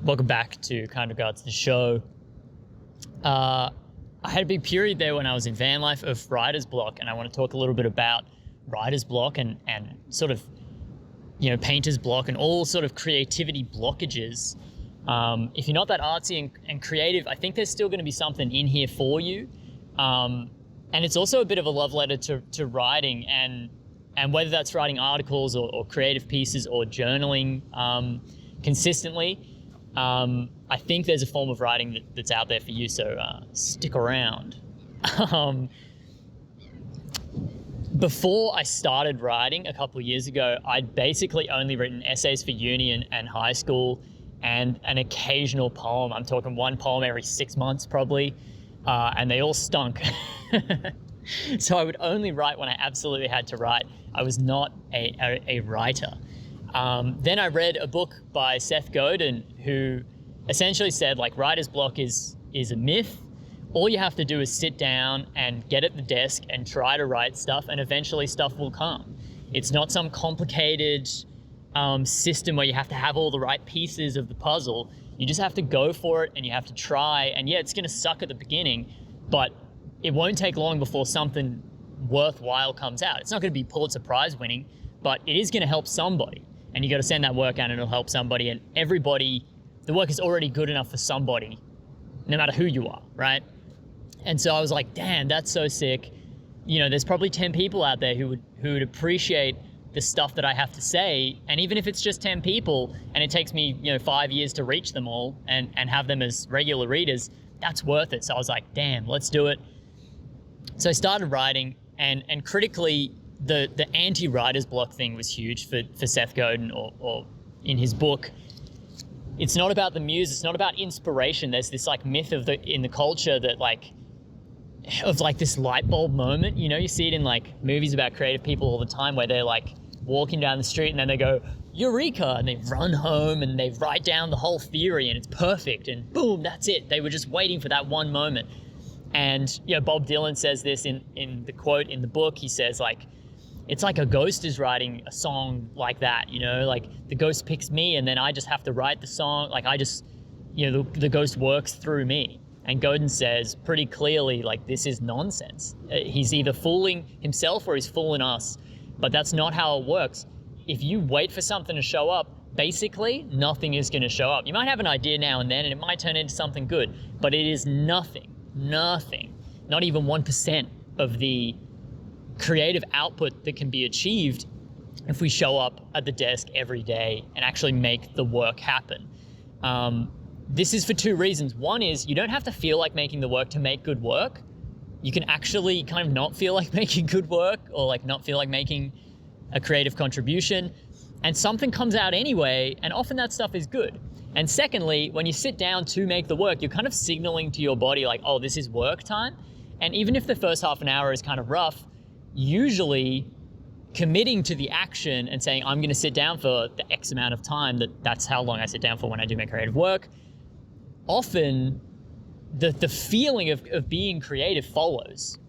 Welcome back to Kind Regards the show. I had a big period there when I was in van life of writer's block, and I want to talk a little bit about writer's block and sort of, painter's block and all sort of creativity blockages. If you're not that artsy and creative, I think there's still going to be something in here for you. And it's also a bit of a love letter to writing, and whether that's writing articles or creative pieces or journaling consistently. I think there's a form of writing that's out there for you, so stick around. Before I started writing a couple of years ago, I'd basically only written essays for uni and high school and an occasional poem. I'm talking one poem every 6 months probably, and they all stunk. So I would only write when I absolutely had to write. I was not a writer. Then I read a book by Seth Godin, who essentially said, like, writer's block is a myth. All you have to do is sit down and get at the desk and try to write stuff, and eventually stuff will come. It's not some complicated system where you have to have all the right pieces of the puzzle. You just have to go for it, and you have to try. And yeah, it's going to suck at the beginning, but it won't take long before something worthwhile comes out. It's not going to be Pulitzer Prize winning, but it is going to help somebody. And you got to send that work out and it'll help somebody, and everybody, the work is already good enough for somebody, no matter who you are, right? And so I was like, damn, that's so sick. There's probably 10 people out there who would appreciate the stuff that I have to say. And even if it's just 10 people and it takes me, 5 years to reach them all and have them as regular readers, that's worth it. So I was like, damn, let's do it. So I started writing, and critically, the anti-writer's block thing was huge for Seth Godin, or in his book. It's not about the muse, it's not about inspiration. There's this like myth in the culture that of this light bulb moment. You see it in like movies about creative people all the time, where they're like walking down the street and then they go, Eureka, and they run home and they write down the whole theory and it's perfect and boom, that's it. They were just waiting for that one moment. And Bob Dylan says this in the quote in the book. He says, like, it's like a ghost is writing a song like that, like the ghost picks me and then I just have to write the song. Like I just, the ghost works through me. And Godin says pretty clearly, like, this is nonsense. He's either fooling himself or he's fooling us, but that's not how it works. If you wait for something to show up, basically nothing is going to show up. You might have an idea now and then and it might turn into something good, but it is nothing, not even 1% of the creative output that can be achieved if we show up at the desk every day and actually make the work happen. This is for two reasons. One is you don't have to feel like making the work to make good work. You can actually kind of not feel like making good work, or like not feel like making a creative contribution, and something comes out anyway, and often that stuff is good. And secondly, when you sit down to make the work, you're kind of signaling to your body like, oh, this is work time. And even if the first half an hour is kind of rough, usually committing to the action and saying, I'm going to sit down for the X amount of time, that's how long I sit down for when I do my creative work, often the feeling of being creative follows.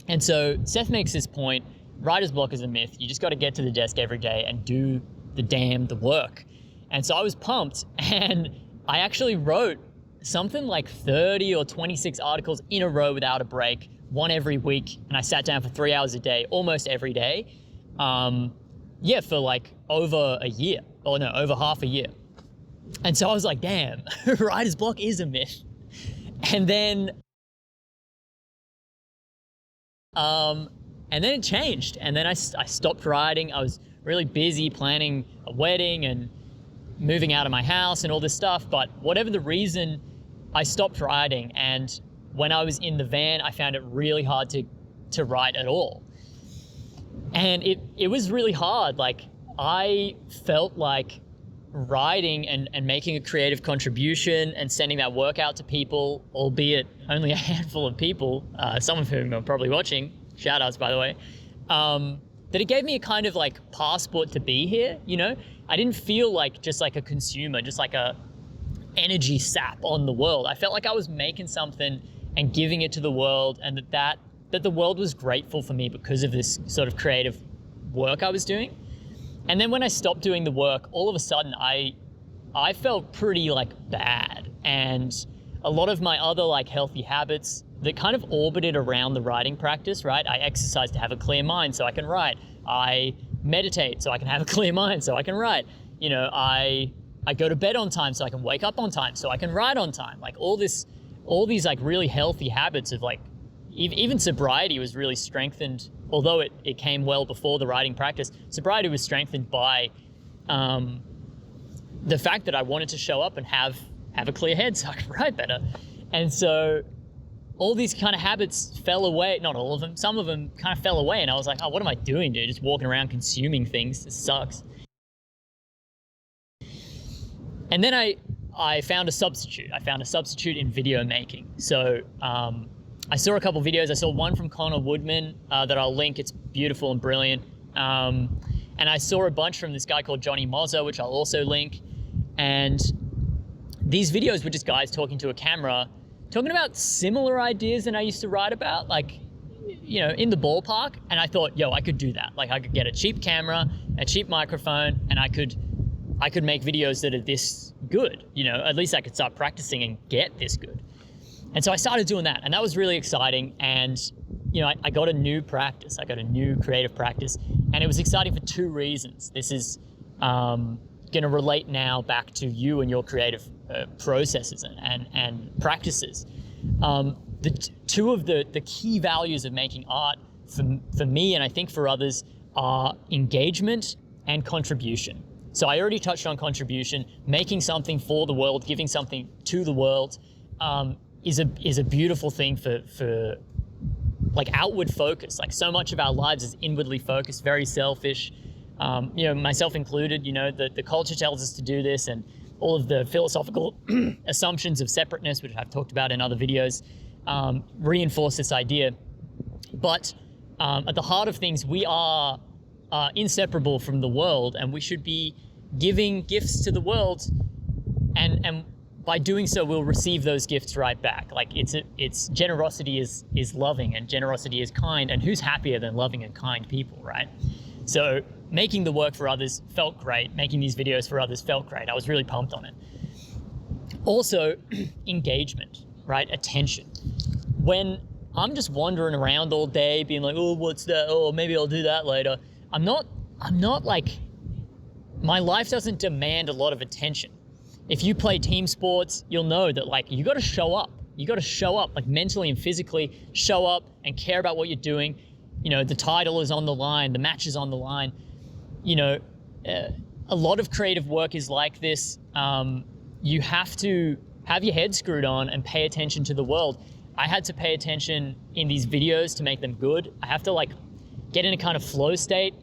And so Seth makes this point, writer's block is a myth. You just got to get to the desk every day and do the work. And so I was pumped, and I actually wrote something like 30 or 26 articles in a row without a break, one every week, and I sat down for 3 hours a day, almost every day. For like over a year, over half a year. And so I was like, damn, writer's block is a myth. And then it changed. And then I stopped writing. I was really busy planning a wedding and moving out of my house and all this stuff. But whatever the reason, I stopped writing. And when I was in the van, I found it really hard to write at all. And it was really hard. Like, I felt like writing and making a creative contribution and sending that work out to people, albeit only a handful of people, some of whom are probably watching, shout outs by the way, that it gave me a kind of like passport to be here, I didn't feel like just like a consumer, just like a energy sap on the world. I felt like I was making something and giving it to the world, and that the world was grateful for me because of this sort of creative work I was doing. And then when I stopped doing the work, all of a sudden I I felt pretty like bad. And a lot of my other like healthy habits that kind of orbited around the writing practice, right? I exercise to have a clear mind so I can write. I meditate so I can have a clear mind so I can write. You know, I go to bed on time so I can wake up on time so I can write on time. Like all these like really healthy habits of like, even sobriety was really strengthened, although it came well before the writing practice. Sobriety was strengthened by the fact that I wanted to show up and have a clear head so I could write better. And so all these kind of habits fell away. Not all of them, some of them kind of fell away. And I was like, oh, what am I doing, dude? Just walking around consuming things. This sucks. And then I found a substitute. I found a substitute in video making. So I saw a couple videos. I saw one from Connor Woodman that I'll link. It's beautiful and brilliant. And I saw a bunch from this guy called Johnny Mozzo, which I'll also link. And these videos were just guys talking to a camera, talking about similar ideas than I used to write about, like, you know, in the ballpark. And I thought, yo, I could do that. Like I could get a cheap camera, a cheap microphone, and I could make videos that are this good. You know, at least I could start practicing and get this good. And so I started doing that, and that was really exciting. And, you know, I got a new practice. I got a new creative practice, and it was exciting for two reasons. This is going to relate now back to you and your creative processes and practices. Two of the key values of making art for me, and I think for others, are engagement and contribution. So I already touched on contribution. Making something for the world, giving something to the world, is a beautiful thing for like outward focus. Like so much of our lives is inwardly focused, very selfish. You know, myself included. You know, the culture tells us to do this, and all of the philosophical assumptions of separateness, which I've talked about in other videos, reinforce this idea. But at the heart of things, we are inseparable from the world, and we should be giving gifts to the world, and by doing so, we'll receive those gifts right back. Like it's generosity is loving, and generosity is kind, and who's happier than loving and kind people, right? So making the work for others felt great. Making these videos for others felt great. I was really pumped on it. Also, engagement, right? Attention. When I'm just wandering around all day being like, oh, what's that? Oh, maybe I'll do that later. I'm not like, my life doesn't demand a lot of attention. If you play team sports, you'll know that like you got to show up. You got to show up, like mentally and physically show up and care about what you're doing. You know, the title is on the line, the match is on the line. You know, a lot of creative work is like this. You have to have your head screwed on and pay attention to the world. I had to pay attention in these videos to make them good. I have to like get in a kind of flow state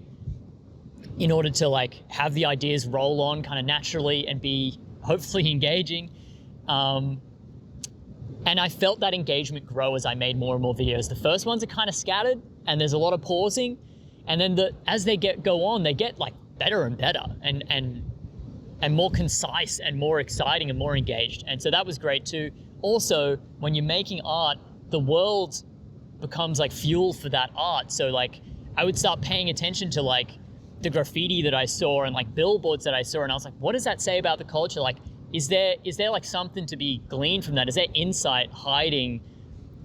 in order to like have the ideas roll on kind of naturally and be hopefully engaging. And I felt that engagement grow as I made more and more videos. The first ones are kind of scattered and there's a lot of pausing. And then as they go on, they get like better and better and more concise and more exciting and more engaged. And so that was great too. Also, when you're making art, the world becomes like fuel for that art. So like I would start paying attention to like the graffiti that I saw and like billboards that I saw, and I was like, what does that say about the culture? Like, is there like something to be gleaned from that? Is there insight hiding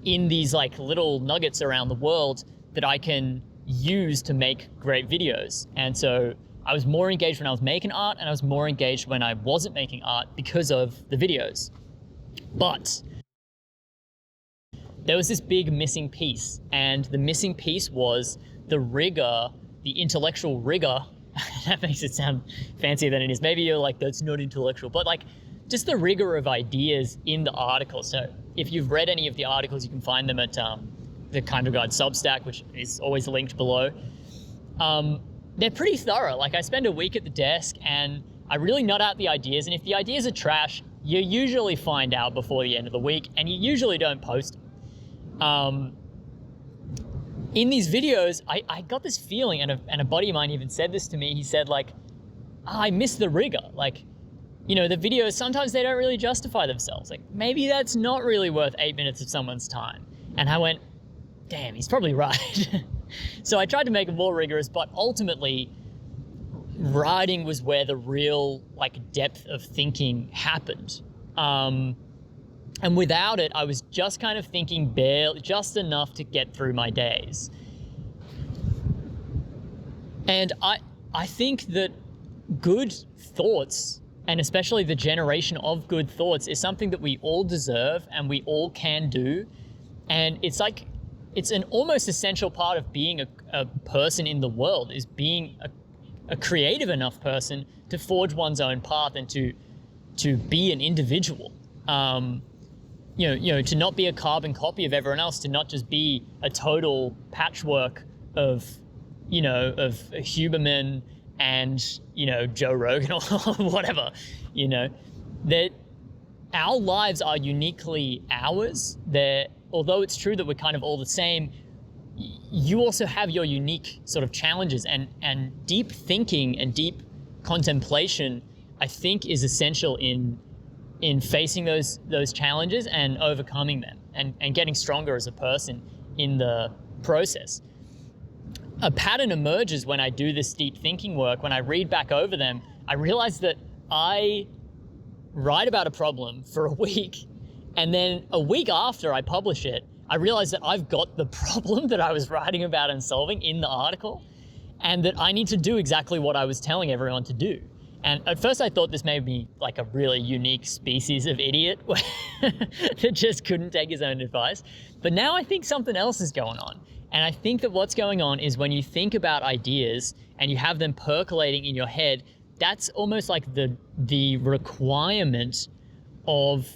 in these like little nuggets around the world that I can use to make great videos? And so I was more engaged when I was making art, and I was more engaged when I wasn't making art because of the videos. But there was this big missing piece, and the missing piece was the rigor, the intellectual rigor. That makes it sound fancier than it is. Maybe you're like, that's not intellectual, but like just the rigor of ideas in the article. So if you've read any of the articles, you can find them at the Kind of Guide Substack, which is always linked below. They're pretty thorough. Like I spend a week at the desk and I really nut out the ideas. And if the ideas are trash, you usually find out before the end of the week, and you usually don't post them. In these videos, I got this feeling, and a buddy of mine even said this to me. He said like, I miss the rigor. Like, you know, the videos, sometimes they don't really justify themselves. Like maybe that's not really worth 8 minutes of someone's time. And I went, damn, he's probably right. So I tried to make it more rigorous, but ultimately writing was where the real like depth of thinking happened. And without it, I was just kind of thinking barely, just enough to get through my days. And I think that good thoughts, and especially the generation of good thoughts, is something that we all deserve and we all can do. And it's like, it's an almost essential part of being a person in the world, is being a creative enough person to forge one's own path and to be an individual. To not be a carbon copy of everyone else, to not just be a total patchwork of Huberman and, Joe Rogan or whatever, that our lives are uniquely ours. Although it's true that we're kind of all the same, you also have your unique sort of challenges, and deep thinking and deep contemplation, I think, is essential in facing those challenges and overcoming them and getting stronger as a person in the process. A pattern emerges when I do this deep thinking work. When I read back over them, I realize that I write about a problem for a week, and then a week after I publish it, I realize that I've got the problem that I was writing about and solving in the article, and that I need to do exactly what I was telling everyone to do. And at first I thought this made me like a really unique species of idiot that just couldn't take his own advice. But now I think something else is going on. And I think that what's going on is when you think about ideas and you have them percolating in your head, that's almost like the requirement of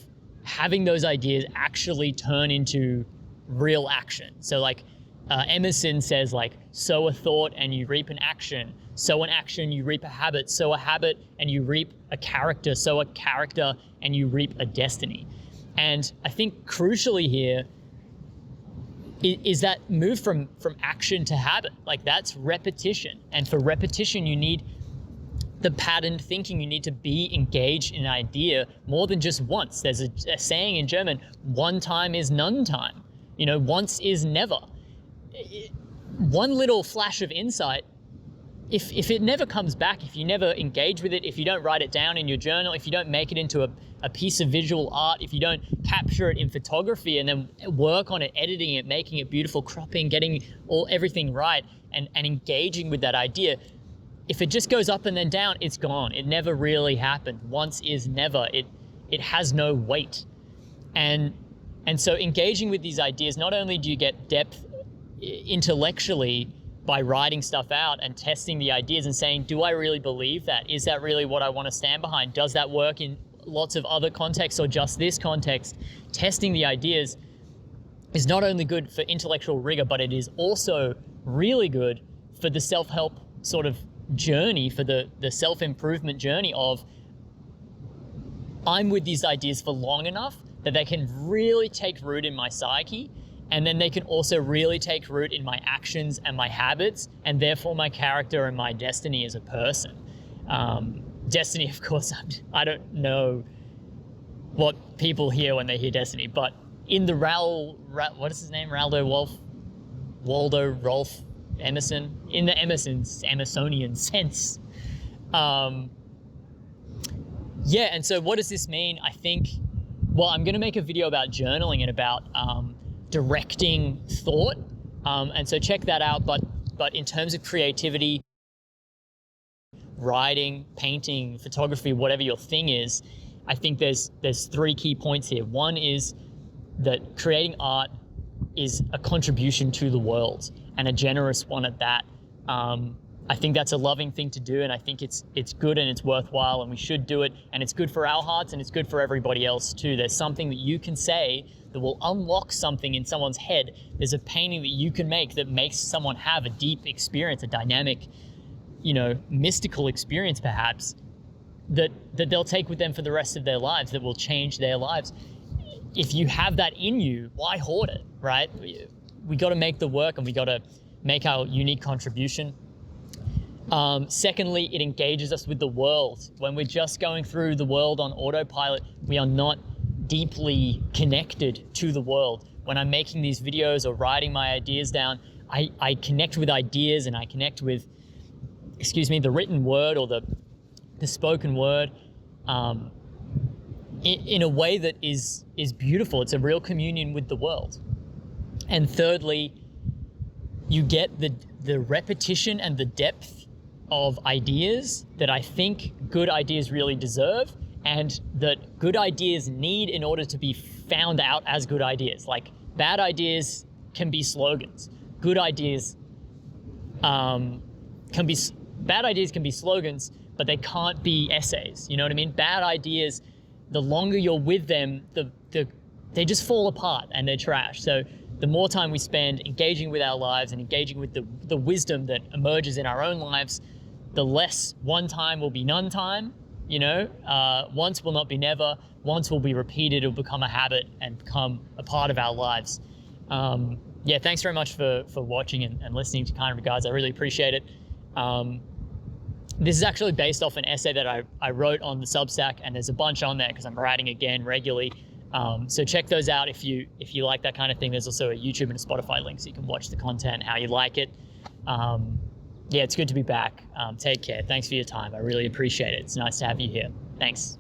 having those ideas actually turn into real action. So like Emerson says, like, sow a thought and you reap an action. Sow an action, you reap a habit. Sow a habit and you reap a character. Sow a character and you reap a destiny. And I think crucially here is that move from action to habit. Like, that's repetition. And for repetition, you need the patterned thinking. You need to be engaged in an idea more than just once. There's a saying in German, one time is none time. Once is never. One little flash of insight, if it never comes back, if you never engage with it, if you don't write it down in your journal, if you don't make it into a piece of visual art, if you don't capture it in photography and then work on it, editing it, making it beautiful, cropping, getting everything right, and engaging with that idea, if it just goes up and then down, it's gone. It never really happened. Once is never. It has no weight. And so engaging with these ideas, not only do you get depth intellectually by writing stuff out and testing the ideas and saying, do I really believe that? Is that really what I want to stand behind? Does that work in lots of other contexts or just this context? Testing the ideas is not only good for intellectual rigor, but it is also really good for the self-help sort of journey, for the self-improvement journey of, I'm with these ideas for long enough that they can really take root in my psyche, and then they can also really take root in my actions and my habits, and therefore my character and my destiny as a person. Destiny, of course, I don't know what people hear when they hear destiny, but in the what is his name? Waldo Rolf Emerson, in the Emersonian sense. And so what does this mean? I think, I'm going to make a video about journaling and about directing thought, and so check that out. But in terms of creativity, writing, painting, photography, whatever your thing is, I think there's three key points here. One is that creating art is a contribution to the world, and a generous one at that. I think that's a loving thing to do, and I think it's good and it's worthwhile, and we should do it, and it's good for our hearts and it's good for everybody else too. There's something that you can say that will unlock something in someone's head. There's a painting that you can make that makes someone have a deep experience, a dynamic, mystical experience perhaps, that they'll take with them for the rest of their lives, that will change their lives. If you have that in you, why hoard it, right? We got to make the work, and we got to make our unique contribution. Secondly, it engages us with the world. When we're just going through the world on autopilot, we are not deeply connected to the world. When I'm making these videos or writing my ideas down, I connect with ideas, and I connect with the written word or the spoken word in a way that is beautiful. It's a real communion with the world. And thirdly, you get the repetition and the depth of ideas that I think good ideas really deserve, and that good ideas need in order to be found out as good ideas. Like, bad ideas can be slogans. Good ideas bad ideas can be slogans, but they can't be essays. You know what I mean? Bad ideas, the longer you're with them, they just fall apart and they're trash. So the more time we spend engaging with our lives and engaging with the wisdom that emerges in our own lives, the less one time will be none time. You know, once will not be never. Once will be repeated. It'll become a habit and become a part of our lives. Yeah, thanks very much for watching and listening to Kind Regards. I really appreciate it. This is actually based off an essay that I wrote on the Substack, and there's a bunch on there because I'm writing again regularly. So check those out if you like that kind of thing. There's also a YouTube and a Spotify link so you can watch the content how you like it. Yeah, it's good to be back. Take care. Thanks for your time. I really appreciate it. It's nice to have you here. Thanks.